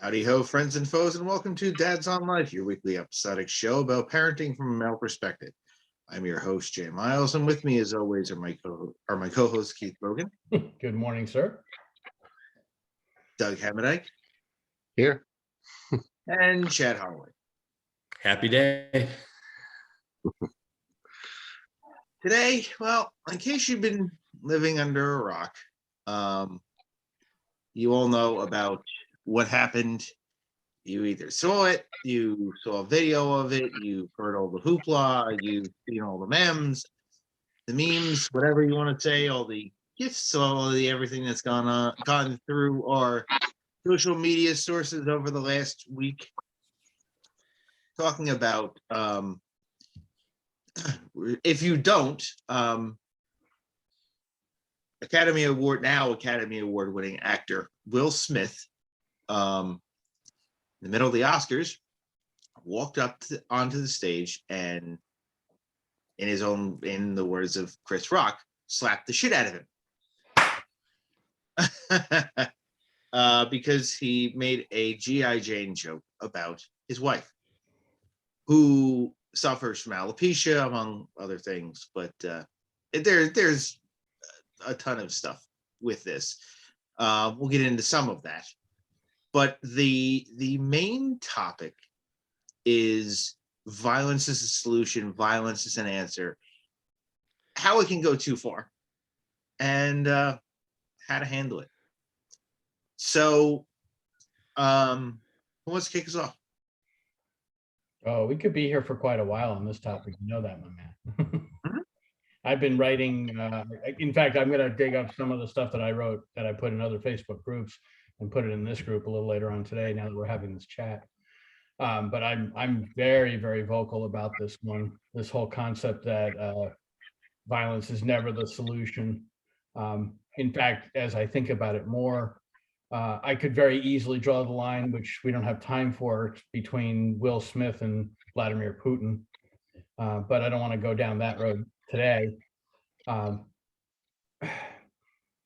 Howdy ho, friends and foes, and welcome to Dad's on Life, your weekly episodic show about parenting from a male perspective. I'm your host, Jay Miles, and with me, as always, are my co-host, Keith Logan. Good morning, sir. Doug Hamadike. Here. And Chad Harwood. Happy day. Today, well, in case you've been living under a rock, you all know about what happened. You either saw it, you saw a video of it, you've heard all the hoopla, you've seen all the memes, the memes, whatever you want to say, all the gifts, all the everything that's gone through our social media sources over the last week. Talking about if you don't, Academy Award winning actor Will Smith, in the middle of the Oscars, walked up onto the stage and, in the words of Chris Rock, slapped the shit out of him because he made a G.I. Jane joke about his wife, who suffers from alopecia, among other things. But there's a ton of stuff with this. We'll get into some of that. But the main topic is violence is a solution, violence is an answer, how it can go too far, and how to handle it. So, who wants to kick us off? Oh, we could be here for quite a while on this topic. You know that, my man. I've been writing. In fact, I'm going to dig up some of the stuff that I wrote that I put in other Facebook groups and put it in this group a little later on today, now that we're having this chat. But I'm very, very vocal about this one, this whole concept that violence is never the solution. In fact, as I think about it more, I could very easily draw the line, which we don't have time for, between Will Smith and Vladimir Putin. But I don't want to go down that road today.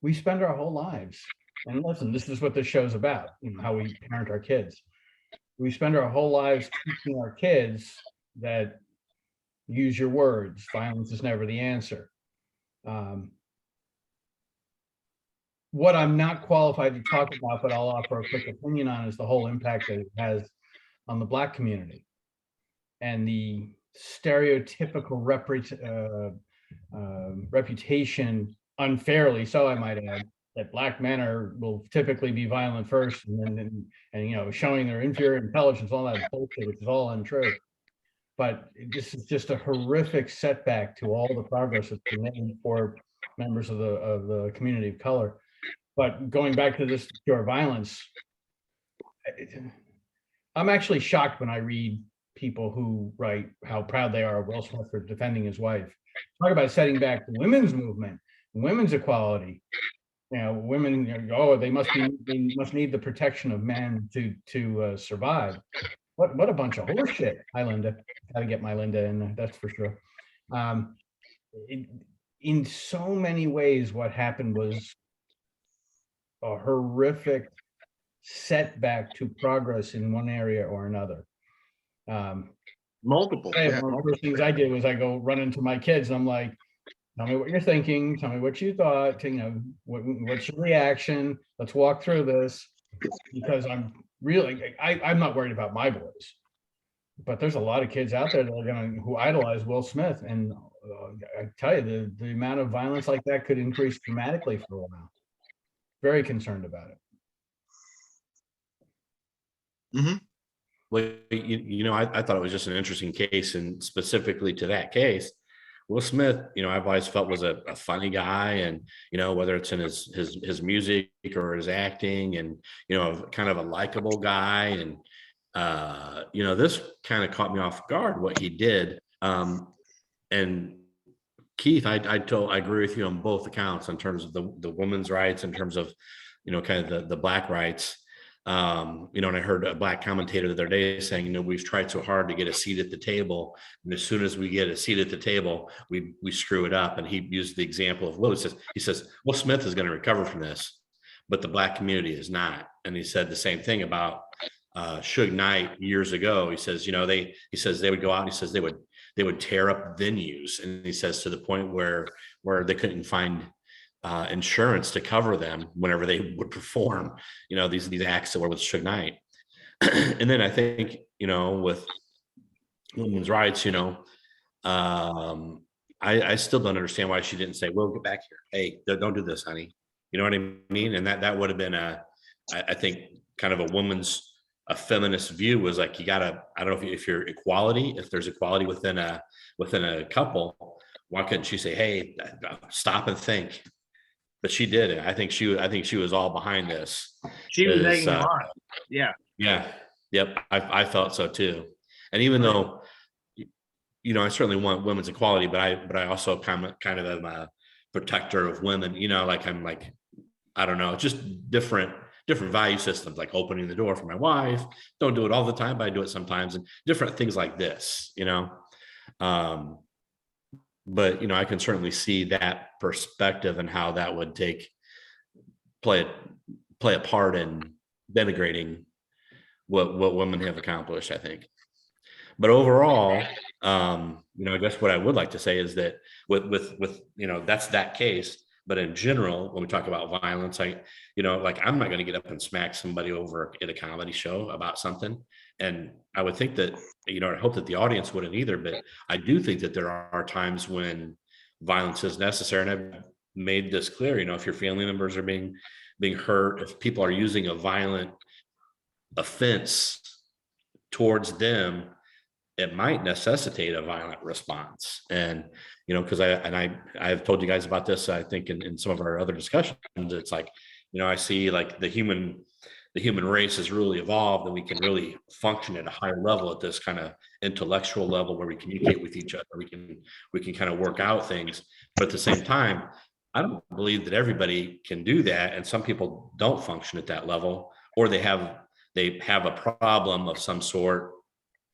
We spend our whole lives, and listen, this is what this show's about, how we parent our kids. We spend our whole lives teaching our kids that use your words, violence is never the answer. What I'm not qualified to talk about, but I'll offer a quick opinion on, is the whole impact that it has on the Black community and the stereotypical reputation, unfairly so, I might add, that Black men will typically be violent first, and showing their inferior intelligence, all that bullshit, which is all untrue. But this is just a horrific setback to all the progress that's been made for members of the community of color. But going back to this pure violence, I'm actually shocked when I read people who write how proud they are of Will Smith for defending his wife. Talk about setting back the women's movement, women's equality. Women, they must need the protection of men to survive. What a bunch of horseshit. Hi, Linda. Gotta get my Linda in there, that's for sure. In so many ways, what happened was a horrific setback to progress in one area or another. Multiple. One of the first things I did was I go run into my kids and I'm like, tell me what you're thinking, tell me what you thought, what's your reaction, let's walk through this, because I'm not worried about my boys, but there's a lot of kids out there that who idolize Will Smith, and I tell you, the amount of violence like that could increase dramatically for a while. Very concerned about it. Mm-hmm. Well, I thought it was just an interesting case, and specifically to that case, Will Smith, I've always felt was a funny guy, and whether it's in his music or his acting, and kind of a likable guy, and this kind of caught me off guard what he did. And Keith, I agree with you on both accounts in terms of the women's rights, in terms of kind of the Black rights. And I heard a Black commentator the other day saying, we've tried so hard to get a seat at the table, and as soon as we get a seat at the table, we screw it up. And he used the example of Will. He says, Will Smith is going to recover from this, but the Black community is not. And he said the same thing about Suge Knight years ago. He says, he says they would go out and he says they would tear up venues. And he says to the point where they couldn't find insurance to cover them whenever they would perform, these acts that were with Suge Knight. And then I think, with women's rights, I still don't understand why she didn't say, "Well, get back here. Hey, don't do this, honey." You know what I mean? And that would have been I think kind of a feminist view was like, you gotta, I don't know if you're equality, if there's equality within a couple, why couldn't she say, "Hey, stop and think"? But she did it. I think she was all behind this. She was egging him on. Yeah. Yeah. Yep. I felt so too. And even though, I certainly want women's equality, but I also kind of am a protector of women, I don't know, just different value systems, like opening the door for my wife. Don't do it all the time, but I do it sometimes, and different things like this, but I can certainly see that perspective and how that would play a part in denigrating what women have accomplished, I think. But overall, I guess what I would like to say is that with that's that case. But in general, when we talk about violence, I'm not going to get up and smack somebody over at a comedy show about something. And I would think that, I hope that the audience wouldn't either, but I do think that there are times when violence is necessary. And I've made this clear, if your family members are being hurt, if people are using a violent offense towards them, it might necessitate a violent response. And, because I've told you guys about this, I think in some of our other discussions, it's like, I see like the human race has really evolved, and we can really function at a higher level, at this kind of intellectual level where we communicate with each other. We can kind of work out things, but at the same time, I don't believe that everybody can do that. And some people don't function at that level, or they have a problem of some sort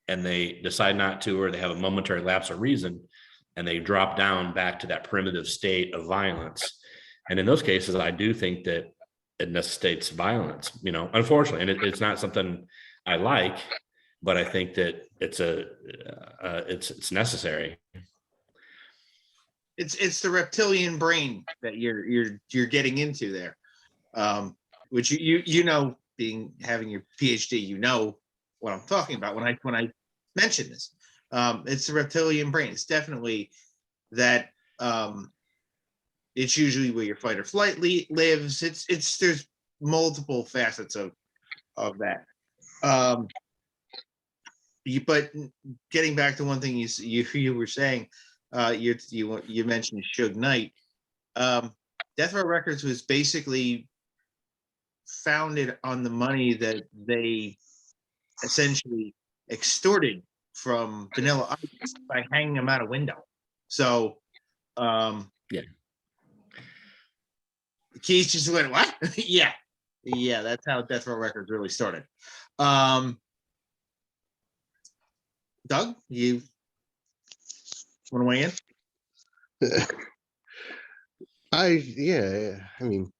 and they decide not to, or they have a momentary lapse of reason and they drop down back to that primitive state of violence. And in those cases, I do think that it necessitates violence, unfortunately. And it's not something I like, but I think that it's necessary. It's the reptilian brain that you're getting into there, which having your PhD, what I'm talking about when I mention this. It's the reptilian brain. It's definitely that. It's usually where your fight or flight lives. There's multiple facets of that. But getting back to one thing you were saying, you mentioned Suge Knight. Death Row Records was basically founded on the money that they essentially extorted from Vanilla Ice by hanging him out a window. So, yeah. Keith just went, "What?" yeah, that's how Death Row Records really started. Doug, you want to weigh in? I mean,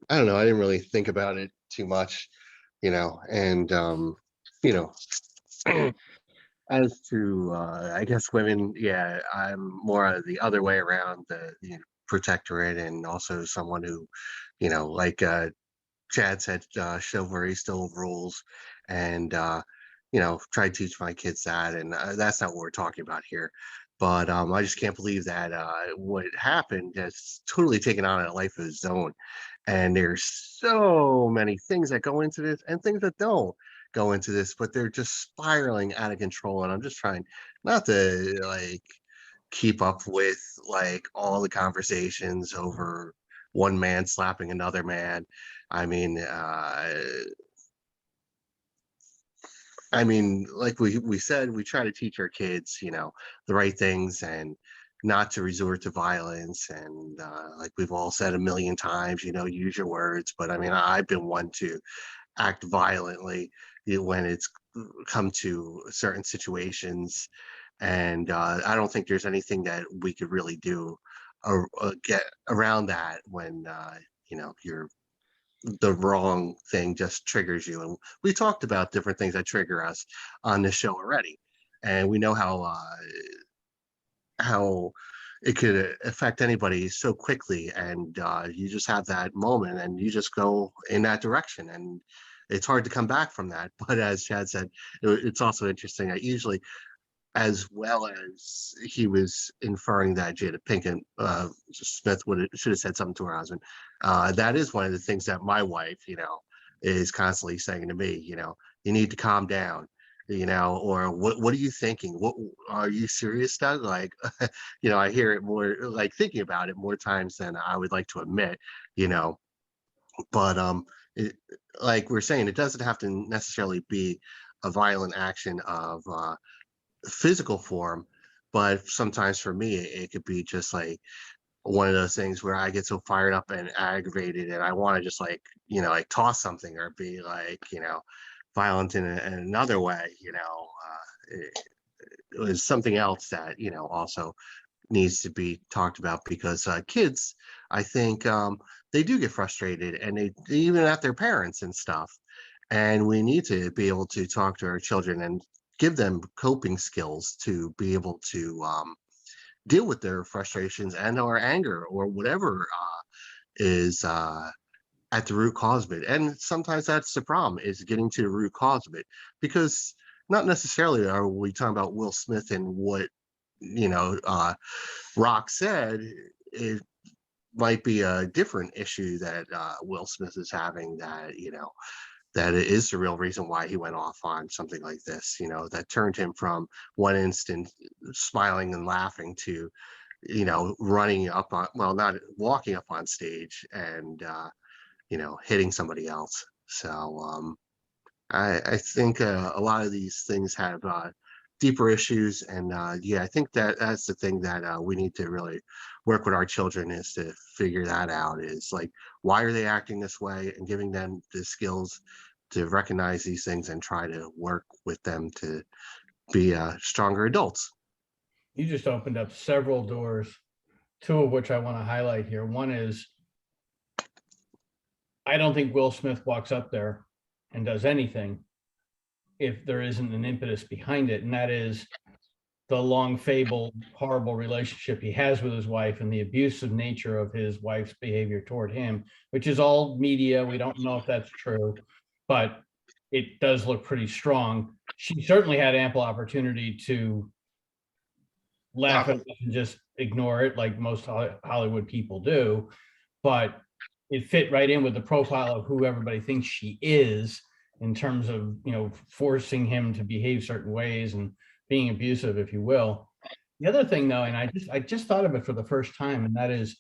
I don't know. I didn't really think about it too much, and as to I guess women, I'm more of the other way around, the protectorate, and also someone who, like Chad said, chivalry still rules, and try to teach my kids that, and that's not what we're talking about here. But I just can't believe that what happened has totally taken on a life of its own. And there's so many things that go into this and things that don't go into this, but they're just spiraling out of control. And I'm just trying not to keep up with all the conversations over one man slapping another man. I mean, like we said, we try to teach our kids, the right things and not to resort to violence. And like we've all said a million times, use your words. But I mean, I've been one to act violently when it's come to certain situations. And I don't think there's anything that we could really do or get around that when, you're the wrong thing just triggers you. And we talked about different things that trigger us on this show already, and we know how it could affect anybody so quickly, and you just have that moment and you just go in that direction, and it's hard to come back from that. But as Chad said, it's also interesting that usually, as well as he was inferring that Jada Pinkett Smith should have said something to her husband. That is one of the things that my wife, is constantly saying to me. You need to calm down. Or what are you thinking? What are you serious, Doug? Like, I hear it more, like thinking about it more times than I would like to admit. You know, but like we're saying, it doesn't have to necessarily be a violent action of physical form, but sometimes for me it could be just like one of those things where I get so fired up and aggravated and I want to just like toss something or be like violent in another way. It was something else that also needs to be talked about, because kids, I think, they do get frustrated, and they even at their parents and stuff, and we need to be able to talk to our children and give them coping skills to be able to deal with their frustrations and or anger or whatever is at the root cause of it. And sometimes that's the problem, is getting to the root cause of it, because not necessarily are we talking about Will Smith and what Rock said. It might be a different issue that Will Smith is having, that it is the real reason why he went off on something like this, that turned him from one instant smiling and laughing to, running up on, well, not walking up on stage and, hitting somebody else. So I think a lot of these things have deeper issues. And yeah, I think that's the thing that we need to really work with our children, is to figure that out, is like, why are they acting this way, and giving them the skills to recognize these things and try to work with them to be stronger adults. You just opened up several doors, two of which I want to highlight here. One is, I don't think Will Smith walks up there and does anything if there isn't an impetus behind it, and that is the long fabled horrible relationship he has with his wife and the abusive nature of his wife's behavior toward him, which is all media. We don't know if that's true, but it does look pretty strong. She certainly had ample opportunity to laugh at it and just ignore it like most Hollywood people do, but it fit right in with the profile of who everybody thinks she is, in terms of forcing him to behave certain ways and being abusive, if you will. The other thing, though, and I just thought of it for the first time, and that is,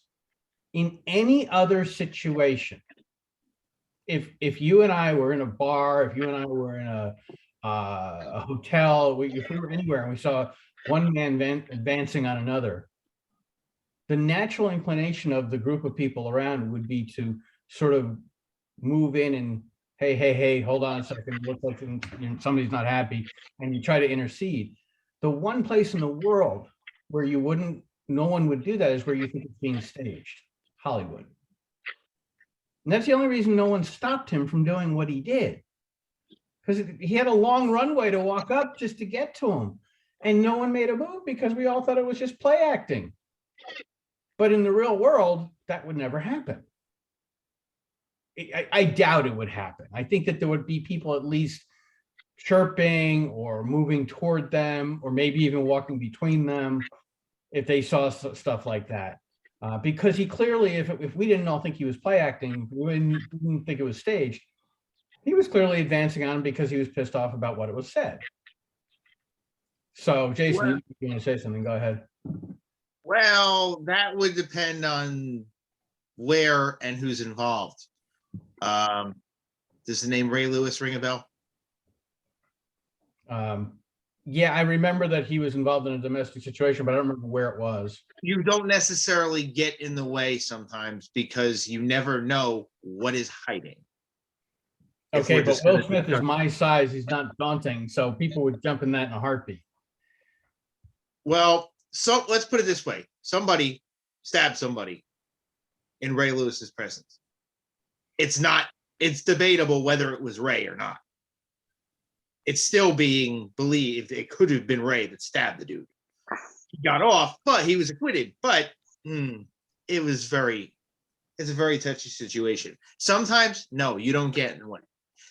in any other situation, if you and I were in a bar, if you and I were in a hotel, if we were anywhere and we saw one man advancing on another, the natural inclination of the group of people around would be to sort of move in and, hey, hold on a second, looks like somebody's not happy, and you try to intercede. The one place in the world where no one would do that is where you think it's being staged, Hollywood. And that's the only reason no one stopped him from doing what he did, because he had a long runway to walk up just to get to him, and no one made a move because we all thought it was just play acting. But in the real world, that would never happen. I doubt it would happen. I think that there would be people at least chirping or moving toward them, or maybe even walking between them if they saw stuff like that. Because he clearly, if we didn't all think he was play acting, we didn't think it was staged, he was clearly advancing on him because he was pissed off about what it was said. So, Jason, if you want to say something, go ahead. Well, that would depend on where and who's involved. Does the name Ray Lewis ring a bell? Yeah, I remember that he was involved in a domestic situation, but I don't remember where it was. You don't necessarily get in the way sometimes, because you never know what is hiding. Okay, but Will Smith is my size. He's not daunting, so people would jump in that in a heartbeat. Well, so let's put it this way. Somebody stabbed somebody in Ray Lewis's presence. it's not, it's debatable whether it was Ray or not. It's still being believed it could have been Ray that stabbed the dude. He got off, but he was acquitted. But it was it's a very touchy situation. Sometimes, no, you don't get in the way.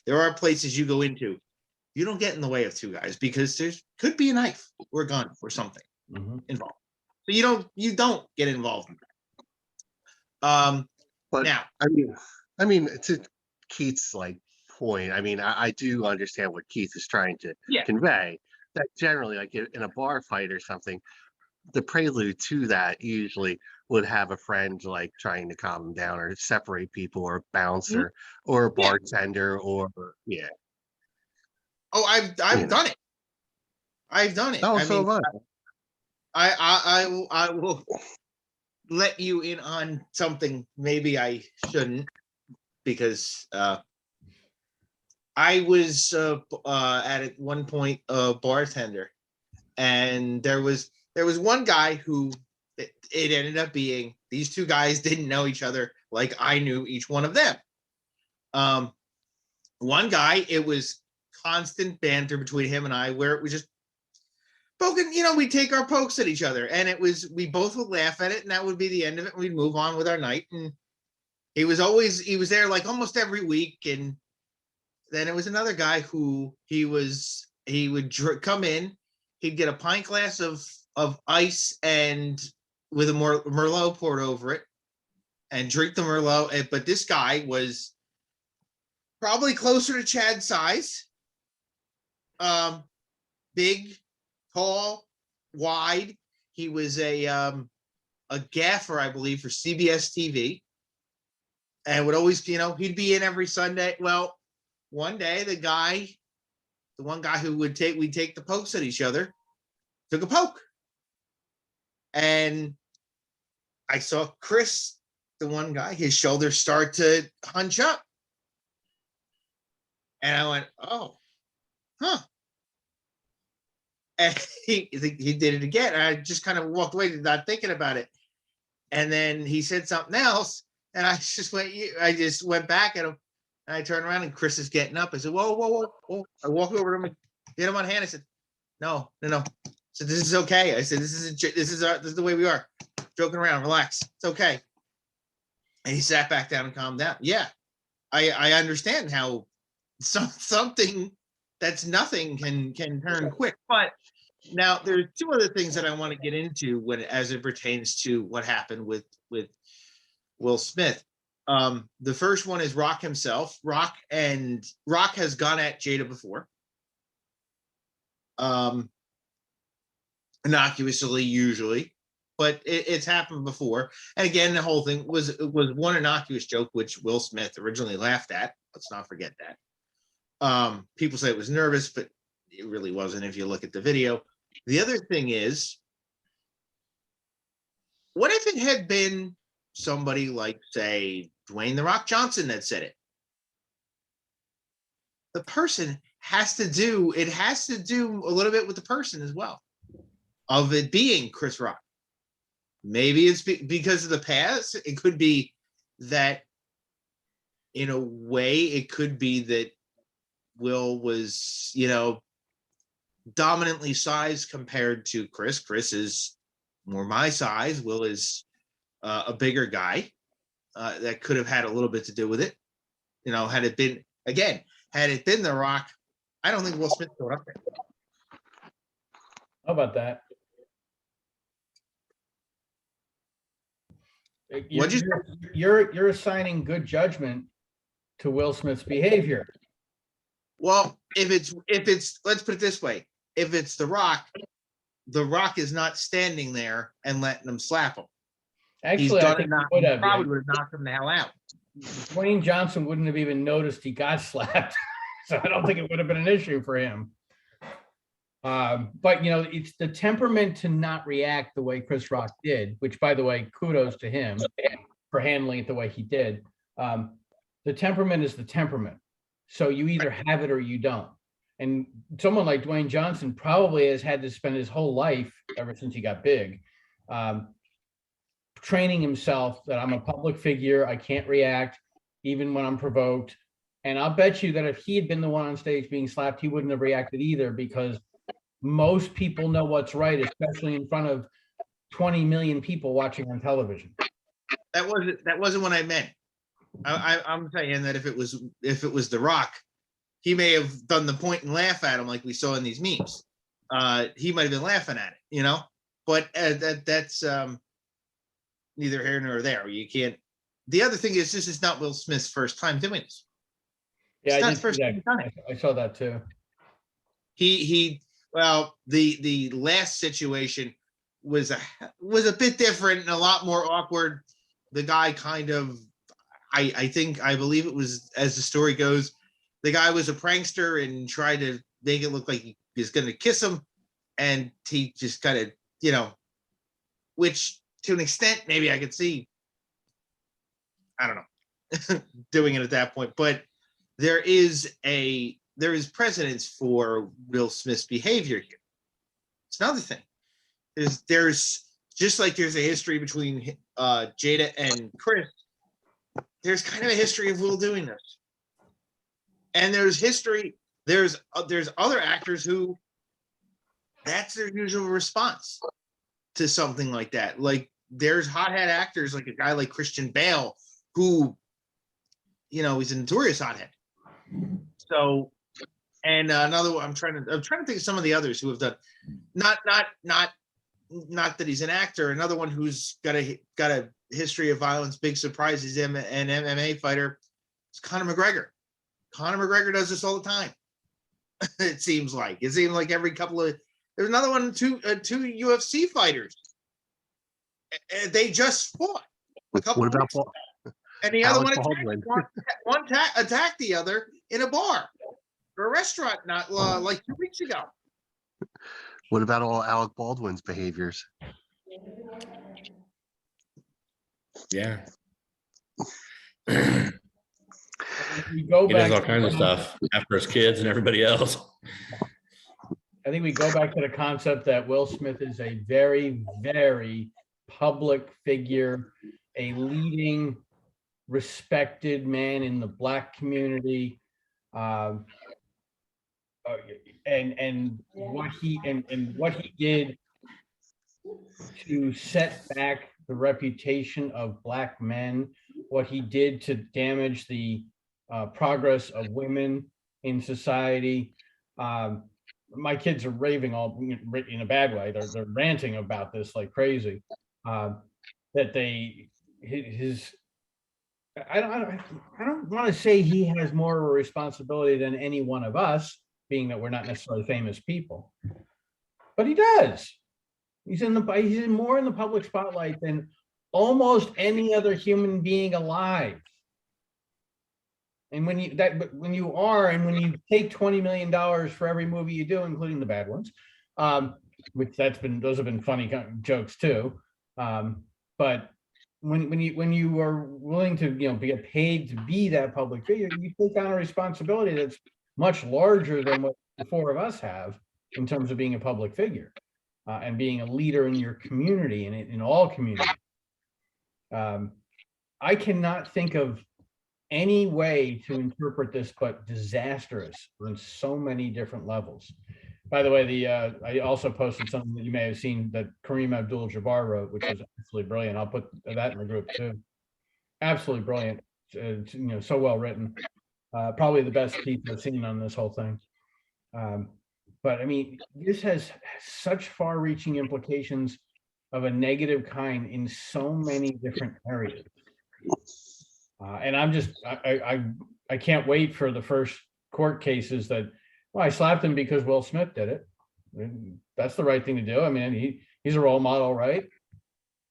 There are places you go into, you don't get in the way of two guys because there's could be a knife or a gun or something involved. So you don't get involved in that. But Now, I mean, to Keith's like point, I mean, I do understand what Keith is trying to convey. That generally, like in a bar fight or something, the prelude to that usually would have a friend like trying to calm them down or separate people or a bouncer or a bartender or Oh, I've done it. I've done it. Oh, so have I will let you in on something maybe I shouldn't, because I was at one point a bartender, and there was one guy who it ended up being these two guys didn't know each other like I knew each one of them. One guy, it was constant banter between him and I, where it was just poking, we'd take our pokes at each other, and we both would laugh at it, and that would be the end of it, and we'd move on with our night. And he was there like almost every week. And then it was another guy who he would come in, he'd get a pint glass of ice and with a Merlot poured over it and drink the Merlot. But this guy was probably closer to Chad's size, big, tall, wide. He was a gaffer, I believe, for CBS TV, and would always, he'd be in every Sunday. Well, one day the one guy who we'd take the pokes at each other, took a poke, and I saw Chris, the one guy, his shoulders start to hunch up, and I went, oh, huh. And he did it again. And I just kind of walked away, not thinking about it. And then he said something else, and I just went back at him, and I turned around, and Chris is getting up. I said, whoa, whoa, whoa, whoa. I walked over to him and hit him on the hand. I said, no. So this is okay. I said, this is the way we are, joking around, relax, it's okay. And he sat back down and calmed down. Yeah, I understand how something that's nothing can turn quick. But now there's two other things that I want to get into as it pertains to what happened with Will Smith. The first one is Rock himself. Rock has gone at Jada before, innocuously usually, but it's happened before. And again, the whole thing was one innocuous joke, which Will Smith originally laughed at. Let's not forget that. People say it was nervous, but it really wasn't if you look at the video. The other thing is, what if it had been somebody like, say, Dwayne "The Rock" Johnson that said it? The person has to do a little bit with the person as well, of it being Chris Rock. Maybe it's because of the past. It could be that, in a way, it could be that Will was, dominantly sized compared to Chris. Chris is more my size. Will is a bigger guy. That could have had a little bit to do with it. Had it been The Rock, I don't think Will Smith would up there. How about that? You're assigning good judgment to Will Smith's behavior. Well, if it's let's put it this way: if it's The Rock is not standing there and letting him slap him. Actually, I think he probably would have knocked him the hell out. Dwayne Johnson wouldn't have even noticed he got slapped, so I don't think it would have been an issue for him. But it's the temperament to not react the way Chris Rock did, which, by the way, kudos to him for handling it the way he did. The temperament is the temperament. So you either have it or you don't. And someone like Dwayne Johnson probably has had to spend his whole life, ever since he got big, training himself that I'm a public figure, I can't react. even when I'm provoked. And I'll bet you that if he had been the one on stage being slapped, he wouldn't have reacted either, because most people know what's right, especially in front of 20 million people watching on television. That wasn't what I meant. I'm saying that if it was The Rock, he may have done the point and laugh at him like we saw in these memes. He might have been laughing at it, but that's neither here nor there. You can't. The other thing is, this is not Will Smith's first time doing this. Yeah, It's I not did his first see time that. done it. I saw that too. Well, the last situation was a bit different and a lot more awkward. The guy kind of, I believe it was, as the story goes, the guy was a prankster and tried to make it look like he was going to kiss him, and he just kind of, which to an extent maybe I could see, I don't know, doing it at that point. But there is precedence for Will Smith's behavior here. It's another thing. There's just like there's a history between Jada and Chris. There's kind of a history of Will doing this, and there's other actors who that's their usual response to something like that. Like there's hothead actors, like a guy like Christian Bale, who he's a notorious hothead. So, and another one, I'm trying to think of some of the others who have done not that he's an actor. Another one who's got a history of violence, big surprises, an MMA fighter. It's Conor McGregor. Conor McGregor does this all the time. It seems like every couple of. There's another one, two UFC fighters. They just fought a couple What of about weeks ago. And the other Alec one Baldwin? attacked the other in a bar or a restaurant not like 2 weeks ago. What about all Alec Baldwin's behaviors? Yeah. We go He does back all kinds of stuff after his kids and everybody else. I think we go back to the concept that Will Smith is a very, very public figure, a leading, respected man in the Black community, and what he did to set back the reputation of Black men, what he did to damage the progress of women in society. My kids are raving all in a bad way. They're ranting about this like crazy. That I don't want to say he has more of a responsibility than any one of us, being that we're not necessarily famous people, but he does. He's more in the public spotlight than almost any other human being alive. And when you take $20 million for every movie you do, including the bad ones, which those have been funny jokes too. But when you are willing to get paid to be that public figure, you take on a responsibility that's much larger than what the four of us have in terms of being a public figure and being a leader in your community and in all communities. I cannot think of any way to interpret this but disastrous on so many different levels. By the way, I also posted something that you may have seen that Kareem Abdul-Jabbar wrote, which was absolutely brilliant. I'll put that in the group too. Absolutely brilliant. So well written. Probably the best piece I've seen on this whole thing. But I mean, this has such far-reaching implications of a negative kind in so many different areas. And I can't wait for the first court cases that, well, I slapped him because Will Smith did it. That's the right thing to do. I mean, he's a role model, right?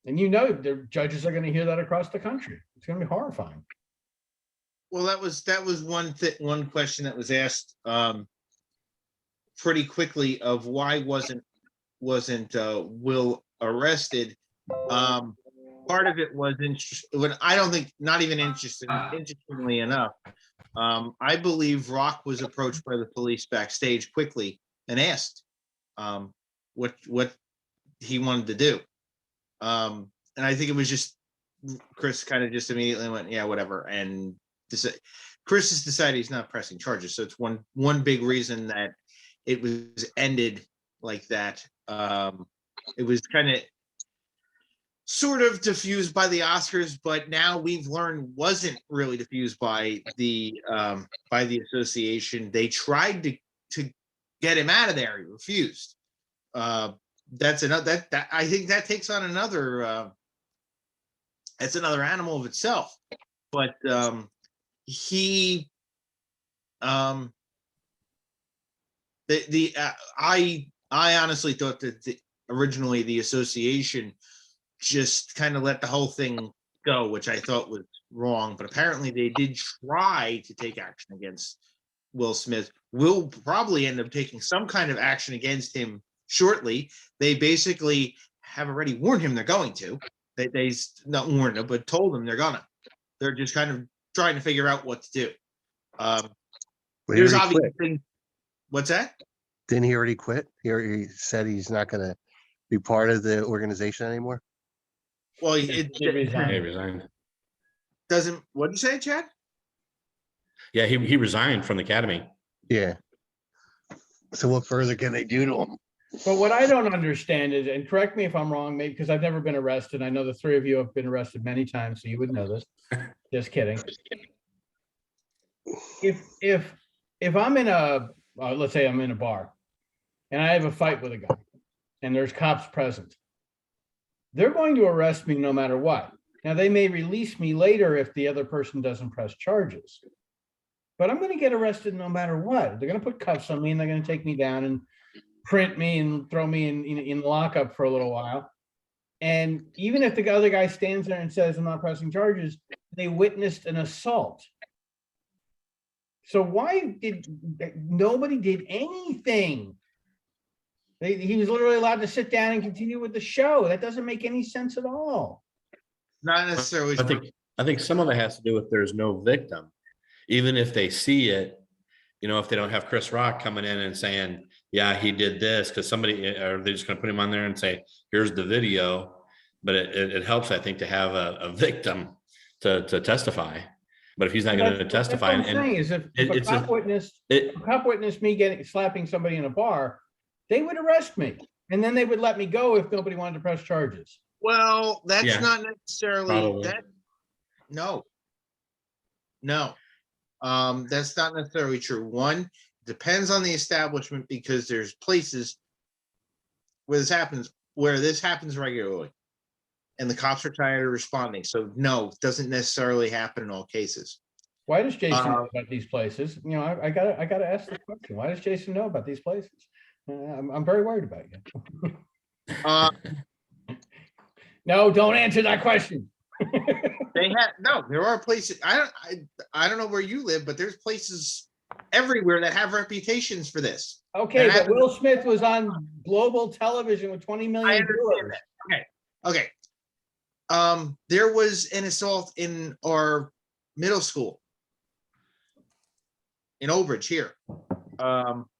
And the judges are going to hear that across the country. It's going to be horrifying. Well, that was one question that was asked pretty quickly of why wasn't Will arrested. Part of it was interestingly enough, I believe Rock was approached by the police backstage quickly and asked what he wanted to do. And I think it was just Chris kind of just immediately went, yeah, whatever. And Chris has decided he's not pressing charges. So it's one big reason that it was ended like that. It was kind of sort of diffused by the Oscars, but now we've learned wasn't really diffused by the association. They tried to get him out of there. He refused. That's another that I think that takes on another that's another animal of itself. But he I honestly thought that originally the association just kind of let the whole thing go, which I thought was wrong. But apparently they did try to take action against Will Smith. Will probably end up taking some kind of action against him shortly. They basically have already warned him they're going to. They not warned him, but told him they're gonna. They're just kind of trying to figure out what to do. There's obviously things. What's that? Didn't he already quit? He said he's not going to be part of the organization anymore. Well, He He resigned. resigned. doesn't. What did you say, Chad? Yeah, he resigned from the academy. Yeah. So what further can they do to him? But what I don't understand is, and correct me if I'm wrong, maybe because I've never been arrested. I know the three of you have been arrested many times, so you would know this. Just kidding. If I'm in a, let's say I'm in a bar and I have a fight with a guy and there's cops present, they're going to arrest me no matter what. Now, they may release me later if the other person doesn't press charges, but I'm going to get arrested no matter what. They're going to put cuffs on me and they're going to take me down and print me and throw me in lockup for a little while. And even if the other guy stands there and says, I'm not pressing charges, they witnessed an assault. So why did nobody did anything? He was literally allowed to sit down and continue with the show. That doesn't make any sense at all. Not necessarily. I think some of it has to do with there's no victim. Even if they see it, if they don't have Chris Rock coming in and saying, yeah, he did this, because somebody, or they're just going to put him on there and say, here's the video. But it helps, I think, to have a victim to testify. But if he's not going to testify, that's what I'm saying is if a cop witnessed me slapping somebody in a bar, they would arrest me, and then they would let me go if nobody wanted to press charges. Well, that's Yeah, not necessarily probably. that. No. That's not necessarily true. One, depends on the establishment, because there's places where this happens regularly, and the cops are tired of responding. So no, it doesn't necessarily happen in all cases. Why does Jason know about these places? I gotta ask the question. Why does Jason know about these places? I'm very worried about you. No, don't answer that question. There are places. I don't know where you live, but there's places everywhere that have reputations for this. Okay, but Will Smith was on global television with 20 million I understand viewers. that. Okay. There was an assault in our middle school in Old Bridge here.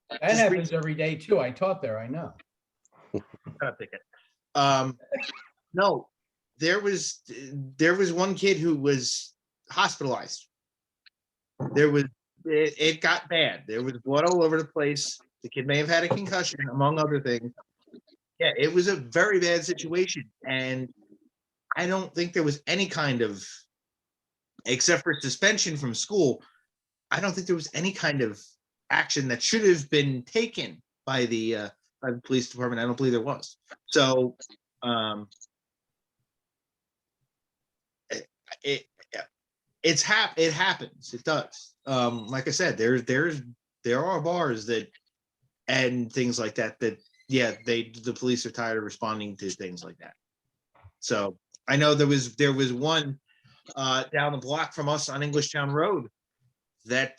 That happens every day too. I taught there, I know. No, there was one kid who was hospitalized. It got bad. There was blood all over the place. The kid may have had a concussion, among other things. Yeah, it was a very bad situation. And I don't think there was any kind of, except for suspension from school, I don't think there was any kind of action that should have been taken by the police department. I don't believe there was. So it happens. It does. Like I said, there are bars that and things like that the police are tired of responding to things like that. So I know there was one down the block from us on Englishtown Road that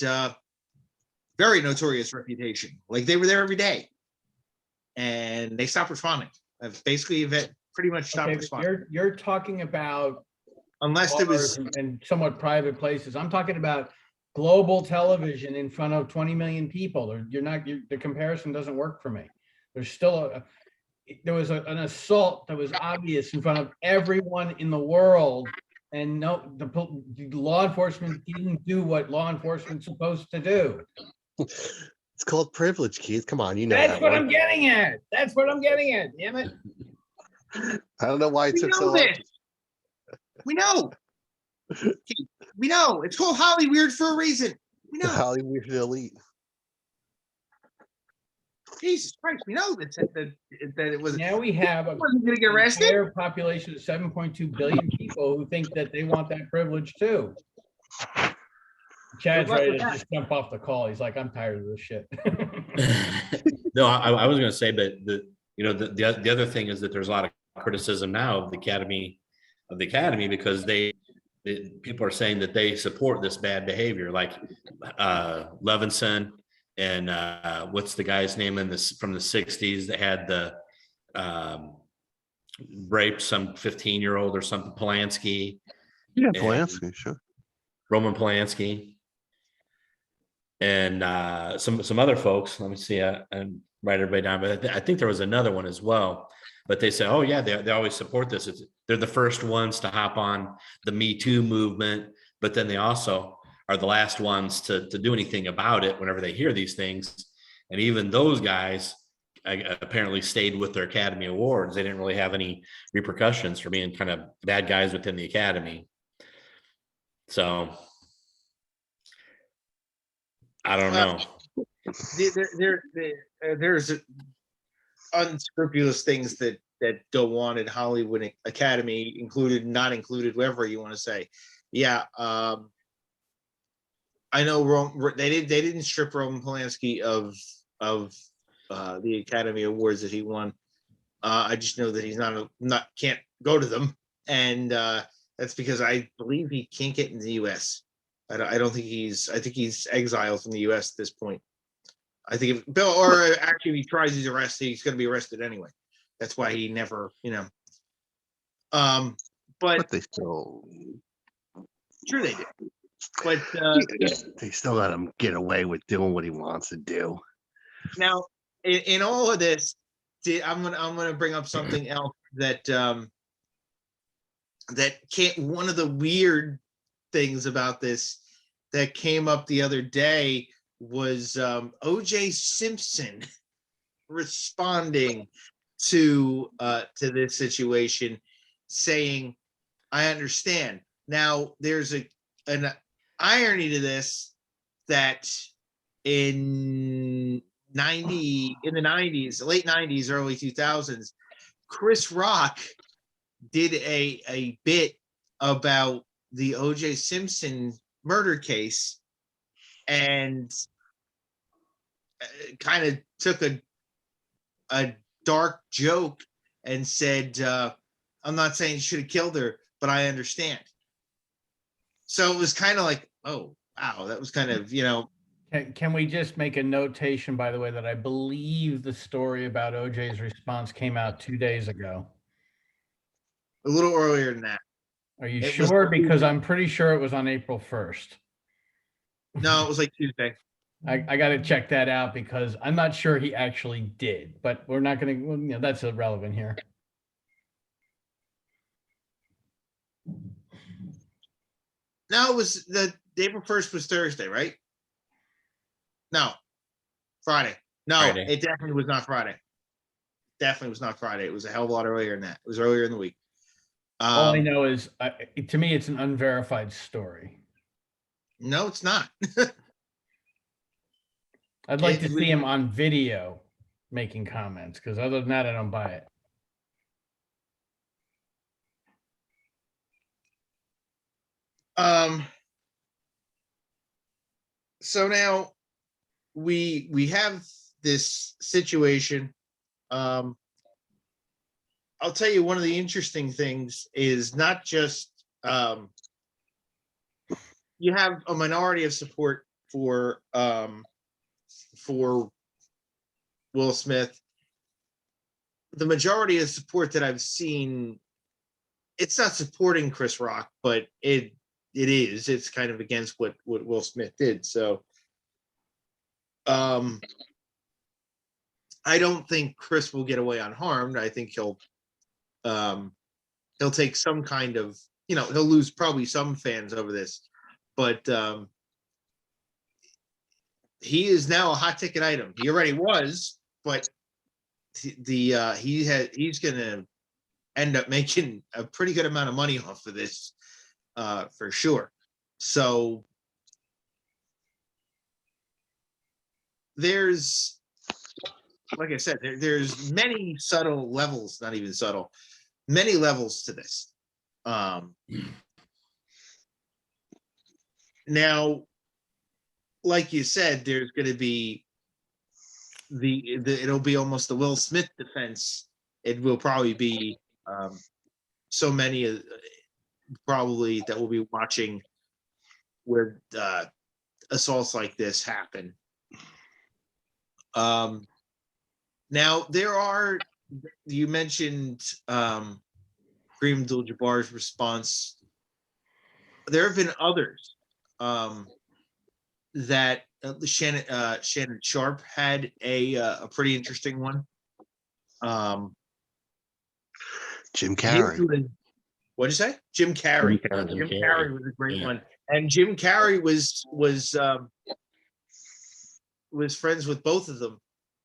very notorious reputation. Like, they were there every day, and they stopped responding. Basically, pretty much stopped responding. You're talking about Unless there was and somewhat private places. I'm talking about global television in front of 20 million people. The comparison doesn't work for me. There's still there was an assault that was obvious in front of everyone in the world And no, the law enforcement didn't do what law enforcement's supposed to do. It's called privilege, Keith. Come on, you know That's that what one. I'm getting at. That's what I'm getting at. Damn it. I don't know why it We took know so long. this. We know. We know. It's called Hollyweird for a reason. We know. Hollywood elite. Jesus Christ, we know that it was Now we have a wasn't going to get an arrested. entire population of 7.2 billion people who think that they want that privilege too. Chad's Good luck ready with to that. just jump off the call. He's like, I'm tired of this shit. No, I was going to say, but the other thing is that there's a lot of criticism now of the academy because people are saying that they support this bad behavior, like Levinson and what's the guy's name from the 60s that had the raped some 15-year-old or something, Polanski. Yeah, And- Polanski, sure. Roman Polanski. And some other folks. Let me see. And write everybody down. But I think there was another one as well. But they say, oh yeah, they always support this. They're the first ones to hop on the Me Too movement, but then they also are the last ones to do anything about it whenever they hear these things. And even those guys apparently stayed with their Academy Awards. They didn't really have any repercussions for being kind of bad guys within the Academy. So I don't know. There's unscrupulous things that go on at Hollywood Academy, included, not included, whoever you want to say. Yeah, I know they didn't strip Roman Polanski of the Academy Awards that he won. I just know that he's can't go to them, and that's because I believe he can't get in the U.S. I don't think I think he's exiled from the U.S. at this point. I think if Bill, or actually, if he tries his arrest, he's going to be arrested anyway. That's why he never, but they still, sure they did. But they still let him get away with doing what he wants to do. now, in all of this, I'm gonna bring up something else that one of the weird things about this that came up the other day was O.J. Simpson responding to this situation, saying, "I understand." Now, there's an irony to this, that in the 90s, late 90s, early 2000s, Chris Rock did a bit about the O.J. Simpson murder case, and kind of took a dark joke and said, "I'm not saying you should have killed her, but I understand." So it was kind of like, oh wow, that was kind of, Can we just make a notation, by the way, that I believe the story about OJ's response came out 2 days ago. a little earlier than that. Are you It was- sure? Because I'm pretty sure it was on April 1st. No, it was like Tuesday. I got to check that out because I'm not sure he actually did, but we're not going to, that's irrelevant here. No, it was the April 1st was Thursday, right? No, Friday. No, Friday. It definitely was not Friday. Definitely was not Friday. It was a hell of a lot earlier than that. It was earlier in the week. All I know is, to me, it's an unverified story. No, it's not. I'd like to see him on video making comments, because other than that, I don't buy it. So now we have this situation. I'll tell you, one of the interesting things is not just you have a minority of support for Will Smith. The majority of support that I've seen, it's not supporting Chris Rock, but it's kind of against what Will Smith did. So I don't think Chris will get away unharmed. I think he'll take some kind of he'll lose probably some fans over this, but he is now a hot ticket item. He already was, but he's gonna end up making a pretty good amount of money off of this, for sure. So there's, like I said, there's many subtle levels, not even subtle, many levels to this. Now, like you said, there's going to be it'll be almost the Will Smith defense. It will probably be so many probably that we'll be watching where assaults like this happen. Now you mentioned Kareem Abdul-Jabbar's response. There have been others that Shannon Sharp had a pretty interesting one. Jim Carrey. What'd you say? Jim Carrey. Jim Carrey was a great one, and Jim Carrey was friends with both of them.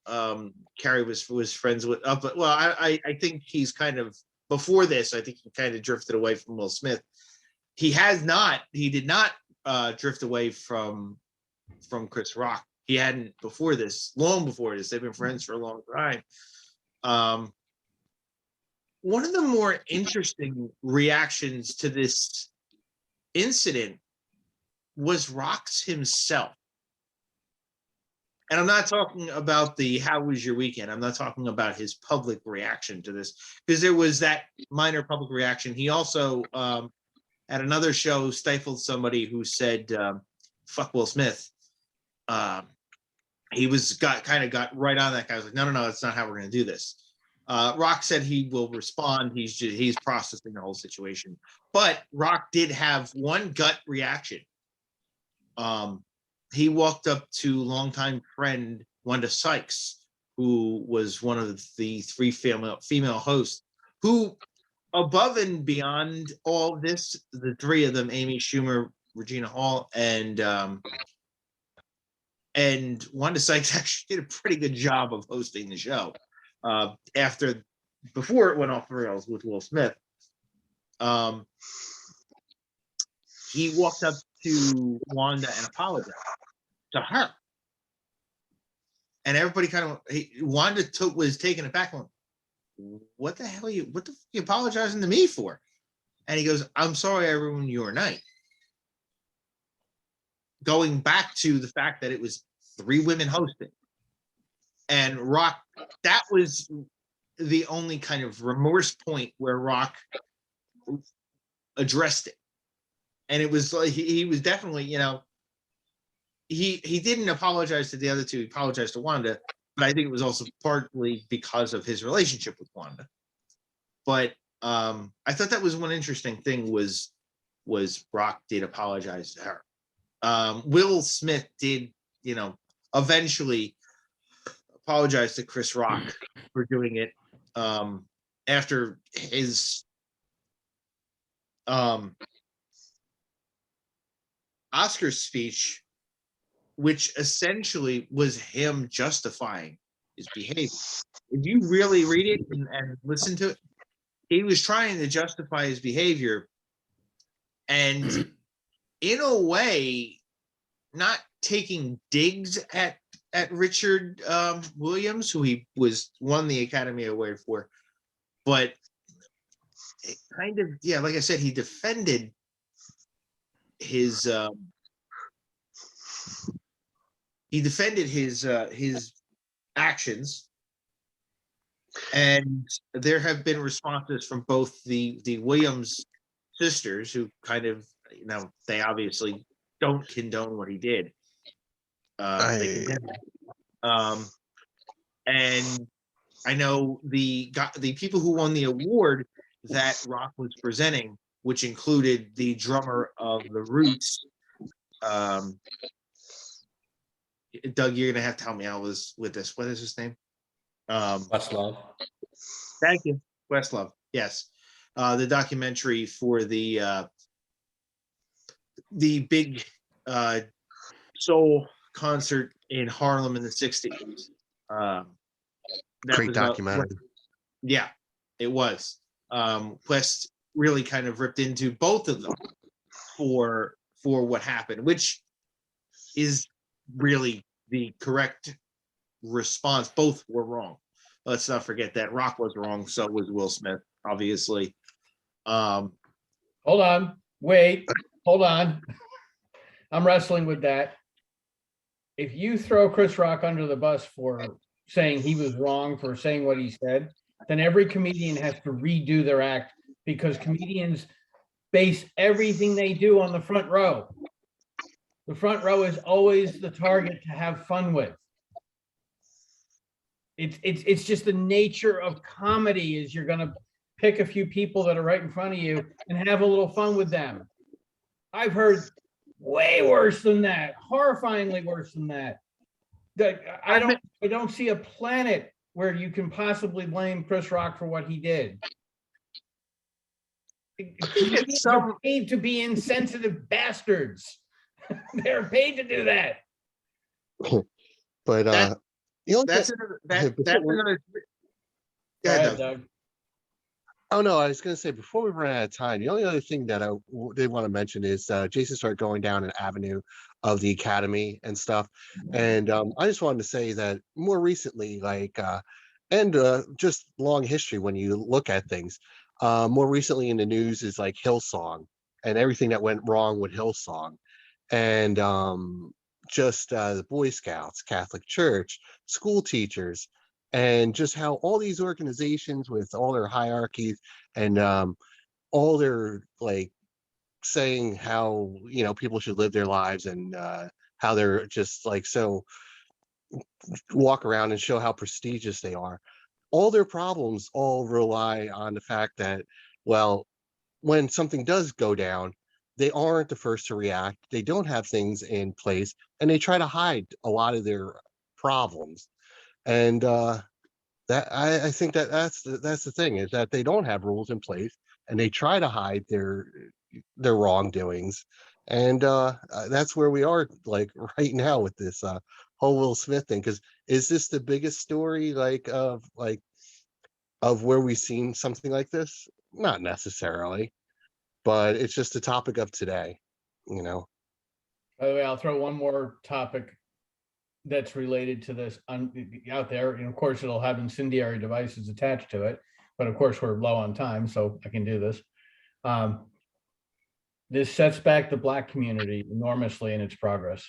Carrey was friends with, but well, I think he's kind of, before this, I think he kind of drifted away from Will Smith. He did not drift away from Chris Rock. He hadn't before this, long before this. They've been friends for a long time. One of the more interesting reactions to this incident was Rock's himself. And I'm not talking about the "how was your weekend?" I'm not talking about his public reaction to this, because there was that minor public reaction. He also, at another show, stifled somebody who said, "Fuck Will Smith." He got right on that guy. I was like, no, that's not how we're going to do this. Rock said he will respond. He's processing the whole situation. But Rock did have one gut reaction. He walked up to longtime friend Wanda Sykes, who was one of the 3 female hosts, who, above and beyond all this, the 3 of them, Amy Schumer, Regina Hall, and Wanda Sykes actually did a pretty good job of hosting the show. Before it went off the rails with Will Smith, he walked up to Wanda and apologized to her, and everybody Wanda was taken aback. What the hell you apologizing to me for? And he goes, "I'm sorry I ruined your night." Going back to the fact that it was 3 women hosting, and Rock, that was the only kind of remorse point where Rock addressed it. And it was like, he was definitely, he didn't apologize to the other 2, he apologized to Wanda, but I think it was also partly because of his relationship with Wanda. But I thought that was one interesting thing was Rock did apologize to her. Will Smith did, eventually apologize to Chris Rock for doing it after his Oscar speech, which essentially was him justifying his behavior. If you really read it and listen to it, he was trying to justify his behavior, and in a way, not taking digs at Richard Williams, who he won the Academy Award for, but it kind of, like I said, he defended his actions, and there have been responses from both the Williams sisters, who kind of, they obviously don't condone what he did. And I know the people who won the award that Rock was presenting, which included the drummer of the Roots. Doug, you're gonna have to help me out with this. What is his name? Questlove. Thank you, Questlove. Yes. the documentary for the big soul concert in Harlem in the 60s. That Great was about, documentary. yeah, it was. Quest really kind of ripped into both of them for what happened, which is really the correct response. Both were wrong. Let's not forget that Rock was wrong, so was Will Smith, obviously. Hold on, wait, hold on. I'm wrestling with that. If you throw Chris Rock under the bus for saying he was wrong for saying what he said, then every comedian has to redo their act, because comedians base everything they do on the front row. The front row is always the target to have fun with. It's just the nature of comedy, is you're gonna pick a few people that are right in front of you and have a little fun with them. I've heard way worse than that, horrifyingly worse than that. I don't see a planet where you can possibly blame Chris Rock for what he did. Comedians are paid to be insensitive bastards. They're paid to do that. But That- the only That's thing, another. Hey, That's another. Go Yeah, ahead, Doug. Doug. oh no, I was going to say before we run out of time, the only other thing that I did want to mention is Jason started going down an avenue of the academy and stuff, and I just wanted to say that more recently, like, and just long history when you look at things, more recently in the news is like Hillsong and everything that went wrong with Hillsong, and just the Boy Scouts, Catholic Church, school teachers, and just how all these organizations with all their hierarchies and all their like saying how people should live their lives, and how they're just like so walk around and show how prestigious they are. All their problems all rely on the fact that, well, when something does go down, they aren't the first to react. They don't have things in place, and they try to hide a lot of their problems. And that I think that that's the thing, is that they don't have rules in place, and they try to hide their wrongdoings. And that's where we are, like, right now with this whole Will Smith thing. Because is this the biggest story, like, of where we've seen something like this? Not necessarily, but it's just a topic of today, you know. By the way, I'll throw one more topic that's related to this out there. And of course, it'll have incendiary devices attached to it. But of course, we're low on time, so I can do this. This sets back the Black community enormously in its progress.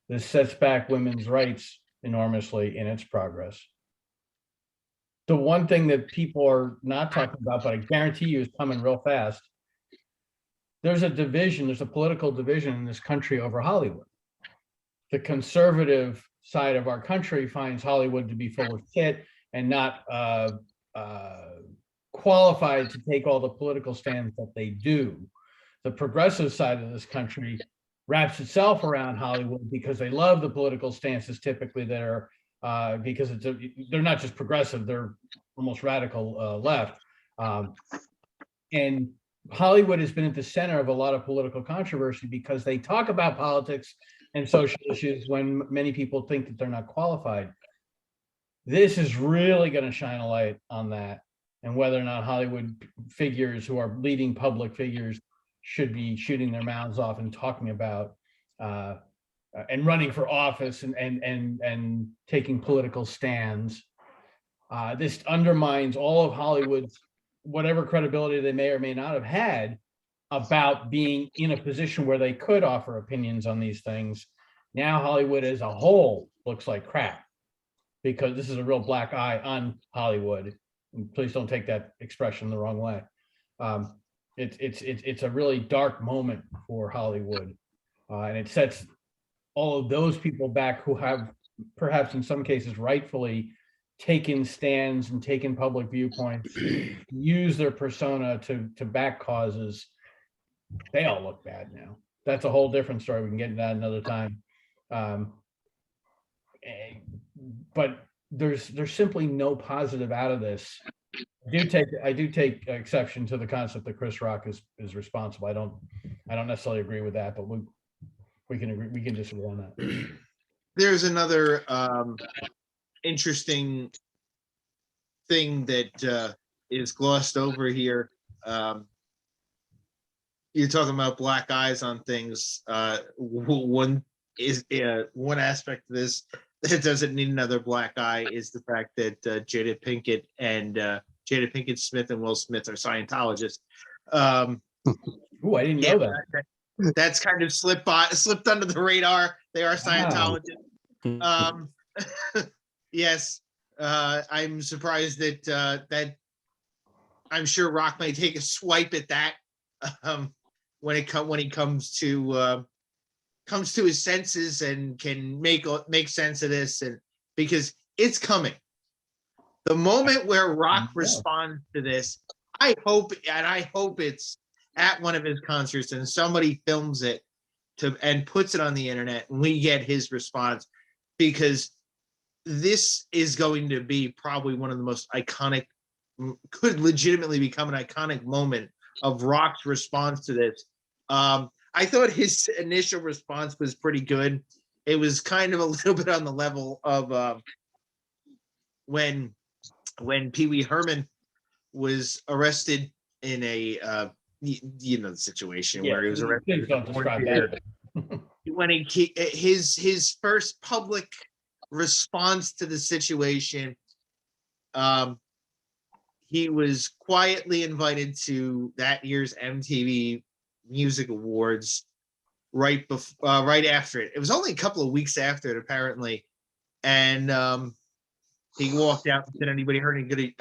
This sets back women's rights enormously in its progress. The one thing that people are not talking about, but I guarantee you is coming real fast, there's a division, there's a political division in this country over Hollywood. The conservative side of our country finds Hollywood to be full of shit and not qualified to take all the political stands that they do. The progressive side of this country wraps itself around Hollywood because they love the political stances typically that are because they're not just progressive, they're almost radical left. And Hollywood has been at the center of a lot of political controversy because they talk about politics and social issues when many people think that they're not qualified. This is really going to shine a light on that, and whether or not Hollywood figures who are leading public figures should be shooting their mouths off and talking about and running for office and taking political stands. This undermines all of Hollywood's whatever credibility they may or may not have had about being in a position where they could offer opinions on these things. Now Hollywood as a whole looks like crap because this is a real black eye on Hollywood. And please don't take that expression the wrong way. It's a really dark moment for Hollywood, and it sets all of those people back who have perhaps in some cases rightfully taken stands and taken public viewpoints, use their persona to back causes. They all look bad now. That's a whole different story. We can get into that another time. But there's simply no positive out of this I do take exception to the concept that Chris Rock is responsible. I don't necessarily agree with that, but we can agree, we can disagree on that. There's another interesting thing that is glossed over here. You're talking about black eyes on things. One aspect of this that doesn't need another black eye is the fact that Jada Pinkett Smith and Will Smith are Scientologists. Ooh, I didn't know that. That's kind of slipped under the radar. They are Scientologists. Yes, I'm surprised that I'm sure Rock may take a swipe at that when he comes to his senses and can make sense of this, and because it's coming. The moment where Rock responds to this, I hope it's at one of his concerts and somebody films it and puts it on the internet and we get his response, because this is going to be probably one of the most iconic, could legitimately become an iconic moment of Rock's response to this. I thought his initial response was pretty good. It was kind of a little bit on the level of when Pee Wee Herman was arrested in a the situation where he was arrested. Please don't describe that. When his first public response to the situation, he was quietly invited to that year's MTV Music Awards right after it. It was only a couple of weeks after it, apparently, and he walked out and said, "Anybody heard any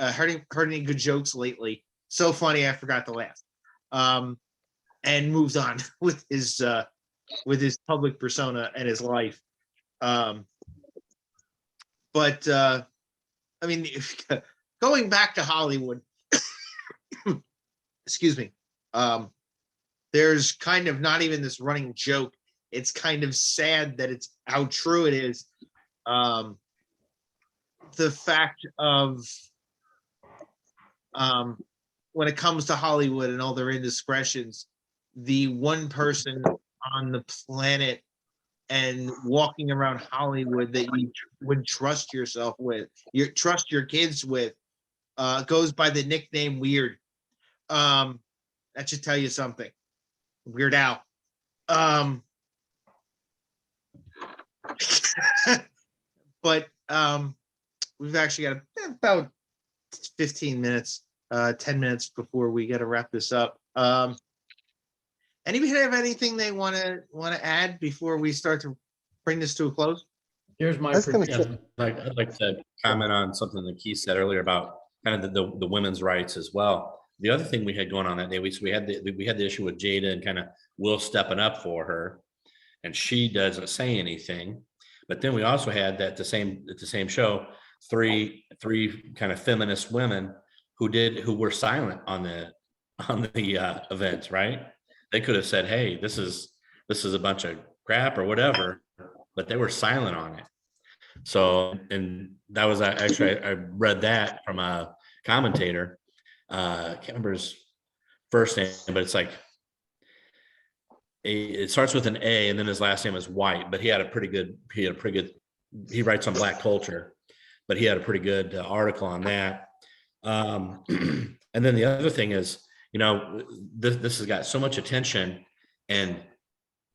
good jokes lately? So funny, I forgot to laugh." And moved on with his public persona and his life. But I mean, going back to Hollywood, excuse me, there's kind of not even this running joke. It's kind of sad that it's how true it is. The fact of when it comes to Hollywood and all their indiscretions, the one person on the planet and walking around Hollywood that you would trust yourself with, trust your kids with, goes by the nickname Weird. That should tell you something. Weird Al. But we've actually got about 15 minutes, 10 minutes before we got to wrap this up. Anybody have anything they want to add before we start to bring this to a close? Here's my I'd like to comment on something that Keith said earlier about kind of the women's rights as well. The other thing we had going on that day, we had the issue with Jada and kind of Will stepping up for her, and she doesn't say anything. But then we also had that at the same show, three kind of feminist women who were silent on the event, right? They could have said, "Hey, this is a bunch of crap" or whatever, but they were silent on it. So, and that was actually, I read that from a commentator. I can't remember his first name, but it's like it starts with an A and then his last name is White, but he writes on Black culture, but he had a pretty good article on that. And then the other thing is, this has got so much attention, and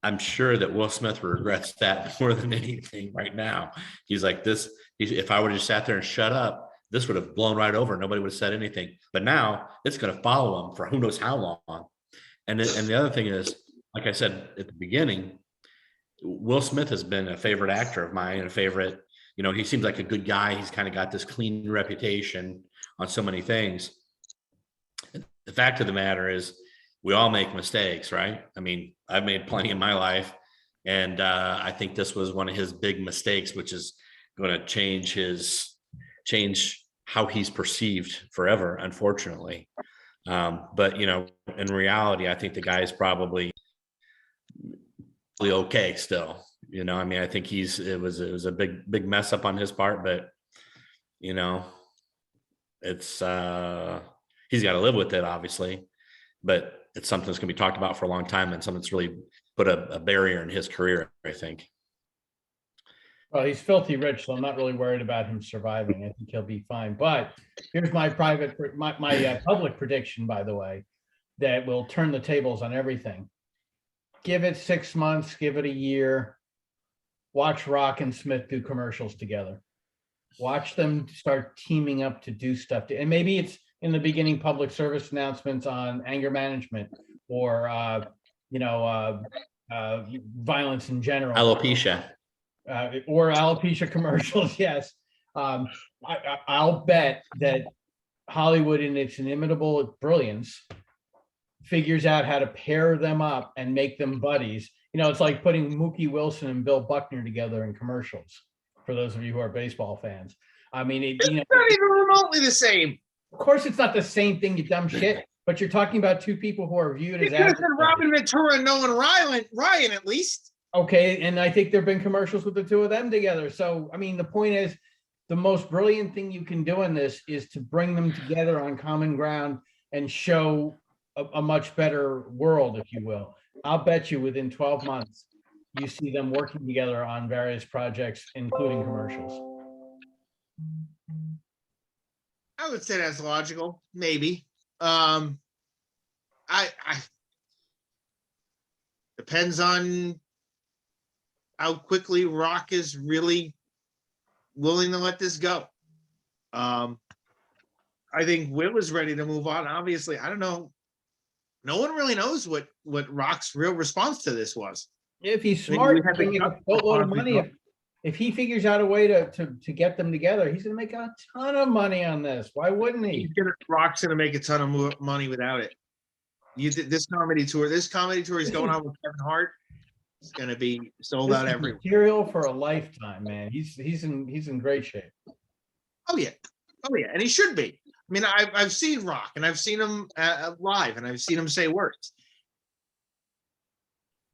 I'm sure that Will Smith regrets that more than anything right now. He's like, if I would have just sat there and shut up, this would have blown right over. Nobody would have said anything. But now it's going to follow him for who knows how long. And the other thing is, like I said at the beginning, Will Smith has been a favorite actor of mine and a favorite, he seems like a good guy. He's kind of got this clean reputation on so many things. The fact of the matter is we all make mistakes, right? I mean, I've made plenty in my life, and I think this was one of his big mistakes, which is going to change how he's perceived forever, unfortunately. But in reality, I think the guy is probably okay still. I mean, I think it was a big mess up on his part, but it's he's got to live with it, obviously, but it's something that's going to be talked about for a long time, and something that's really put a barrier in his career, I think. Well, he's filthy rich, so I'm not really worried about him surviving. I think he'll be fine. But here's my public prediction, by the way, that will turn the tables on everything. Give it 6 months, give it a year. Watch Rock and Smith do commercials together. Watch them start teaming up to do stuff. And maybe it's in the beginning public service announcements on anger management or, violence in general. Alopecia. Or alopecia commercials, yes. I'll bet that Hollywood, in its inimitable brilliance, figures out how to pair them up and make them buddies. It's like putting Mookie Wilson and Bill Buckner together in commercials, for those of you who are baseball fans. I mean, It's not even remotely the same. of course, it's not the same thing, you dumb shit, but you're talking about two people who are viewed You as could have said adversaries. Robin Ventura and Nolan Ryan at least. Okay, and I think there've been commercials with the two of them together. So, I mean, the point is, the most brilliant thing you can do in this is to bring them together on common ground and show a much better world, if you will. I'll bet you within 12 months, you see them working together on various projects, including commercials. I would say that's logical, maybe. I depends on how quickly Rock is really willing to let this go. I think Will is ready to move on. Obviously, I don't know. No one really knows what Rock's real response to this was. If he's I mean, smart, we had the bringing a gut- boatload of money. If he figures out a way to get them together, he's going to make a ton of money on this. Why wouldn't he? Rock's gonna make a ton of money without it. You did this comedy tour. This comedy tour is going on with Kevin Hart. It's gonna be sold This out is everywhere. material for a lifetime, man. He's in great shape. Oh yeah, and he should be. I mean, I've seen Rock and I've seen him live and I've seen him say words.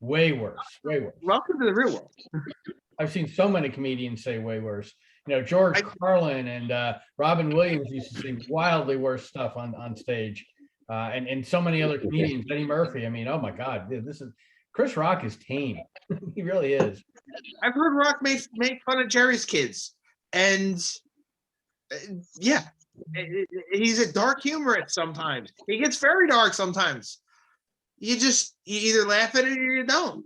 Way worse. Way worse. Welcome to the real world. I've seen so many comedians say way worse. George Carlin and Robin Williams used to say wildly worse stuff on stage, and so many other comedians. Eddie Murphy. I mean, oh my God, this is Chris Rock is tame. He really is. I've heard Rock make fun of Jerry's kids, and yeah, he's a dark humorist sometimes. He gets very dark sometimes. You either laugh at it or you don't.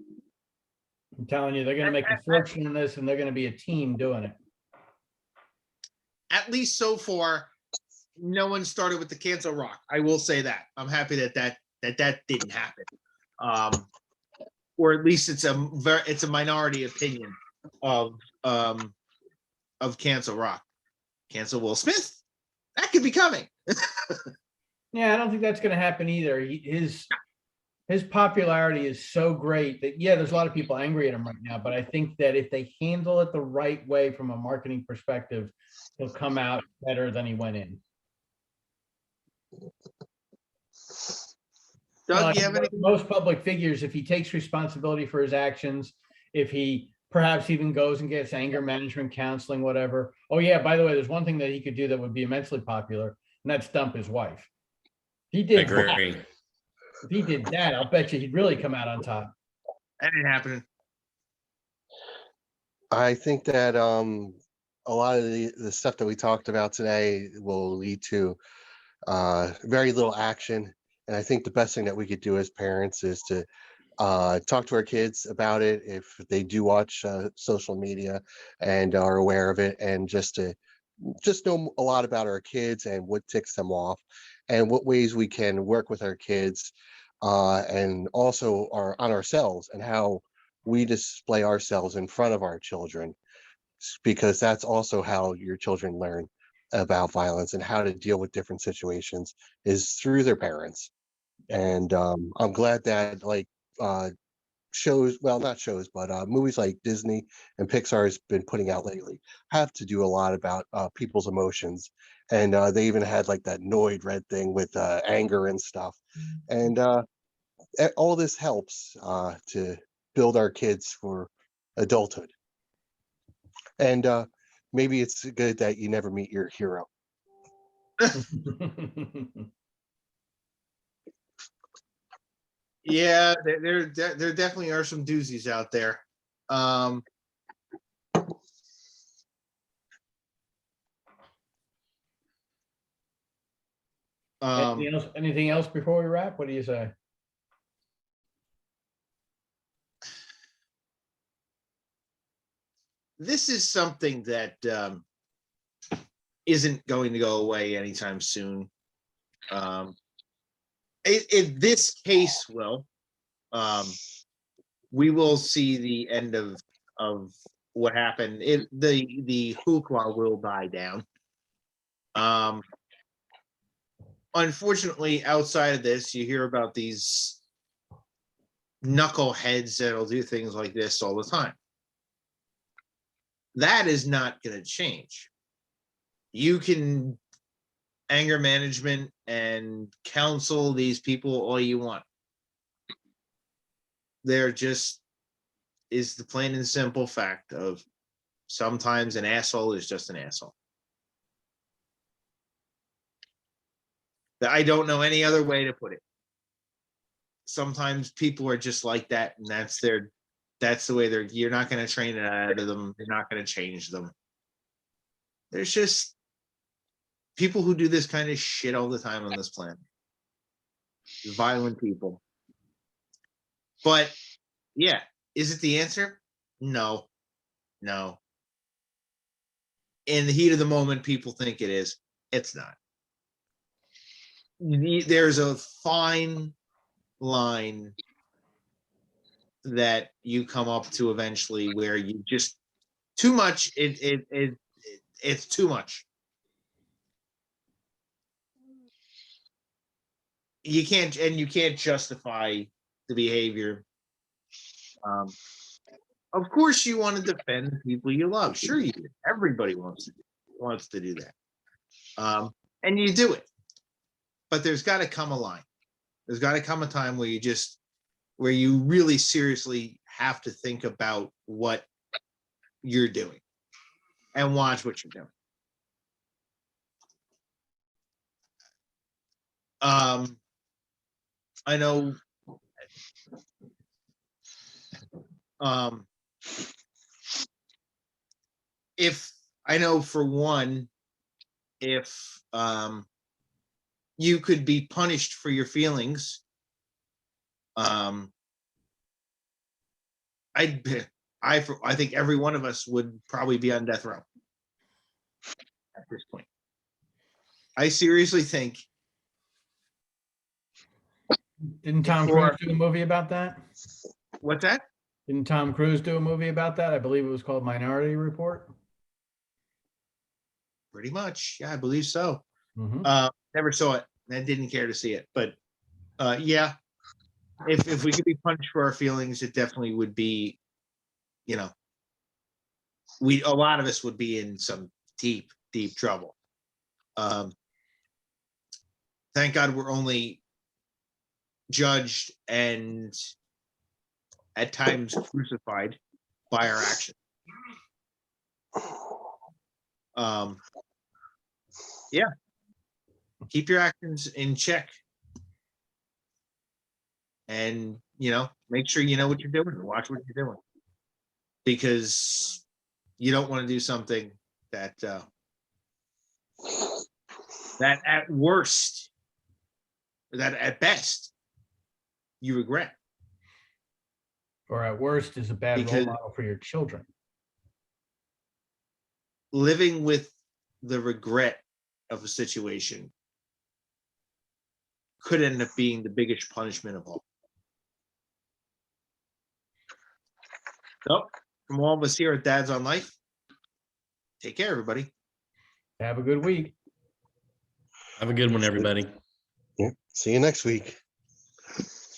I'm telling you, they're going to make a fortune in this, and they're going to be a team doing it. At least so far, no one started with the cancel Rock. I will say that. I'm happy that didn't happen. Or at least it's a minority opinion of cancel Rock. Cancel Will Smith. That could be coming. Yeah, I don't think that's going to happen either. His popularity is so great that, yeah, there's a lot of people angry at him right now, but I think that if they handle it the right way from a marketing perspective, he'll come out better than he went in. Doug, you have any? Most public figures, if he takes responsibility for his actions, if he perhaps even goes and gets anger management counseling, whatever. Oh yeah, by the way, there's one thing that he could do that would be immensely popular, and that's dump his wife. He did that. If he did that, I'll bet you he'd really come out on top. That ain't happening. I think that a lot of the stuff that we talked about today will lead to very little action. And I think the best thing that we could do as parents is to talk to our kids about it if they do watch social media and are aware of it, and just know a lot about our kids and what ticks them off and what ways we can work with our kids, and also on ourselves and how we display ourselves in front of our children, because that's also how your children learn about violence and how to deal with different situations is through their parents. And I'm glad that movies like Disney and Pixar has been putting out lately have to do a lot about people's emotions, and they even had like that Noid red thing with anger and stuff, and all this helps to build our kids for adulthood. And maybe it's good that you never meet your hero. Yeah, there definitely are some doozies out there. Um, um, Anything else before we wrap? What do you say? this is something that isn't going to go away anytime soon. This case will. We will see the end of what happened. The hoopla will die down. Unfortunately, outside of this, you hear about these knuckleheads that'll do things like this all the time. That is not going to change. You can anger management and counsel these people all you want. There just is the plain and simple fact of sometimes an asshole is just an asshole. I don't know any other way to put it. Sometimes people are just like that, and that's the way they're. You're not going to train it out of them. You're not going to change them. There's just people who do this kind of shit all the time on this planet. Violent people. But yeah, is it the answer? No. In the heat of the moment, people think it is. It's not. There's a fine line that you come up to eventually where you just too much. It's too much. You can't justify the behavior. Of course, you want to defend the people you love. Sure, you do. Everybody wants to do that, and you do it. But there's got to come a line. There's got to come a time where you really seriously have to think about what you're doing and watch what you're doing. I know. If I know for one, if you could be punished for your feelings, I think every one of us would probably be on death row at this point. I seriously think. Didn't Tom Cruise do a movie about that? What's that? Didn't Tom Cruise do a movie about that? I believe it was called Minority Report. Pretty much, yeah, I believe so. Mm-hmm. Never saw it. I didn't care to see it, but yeah, if we could be punished for our feelings, it definitely would be. A lot of us would be in some deep trouble. Thank God we're only judged and at times crucified by our actions. Yeah, keep your actions in check, and make sure you know what you're doing. Watch what you're doing, because you don't want to do something that at worst, that at best, you regret. Or at worst is a bad role model for your children. Living with the regret of a situation could end up being the biggest punishment of all. So, from all of us here at Dads on Life, take care, everybody. Have a good week. Have a good one, everybody. Yeah. See you next week.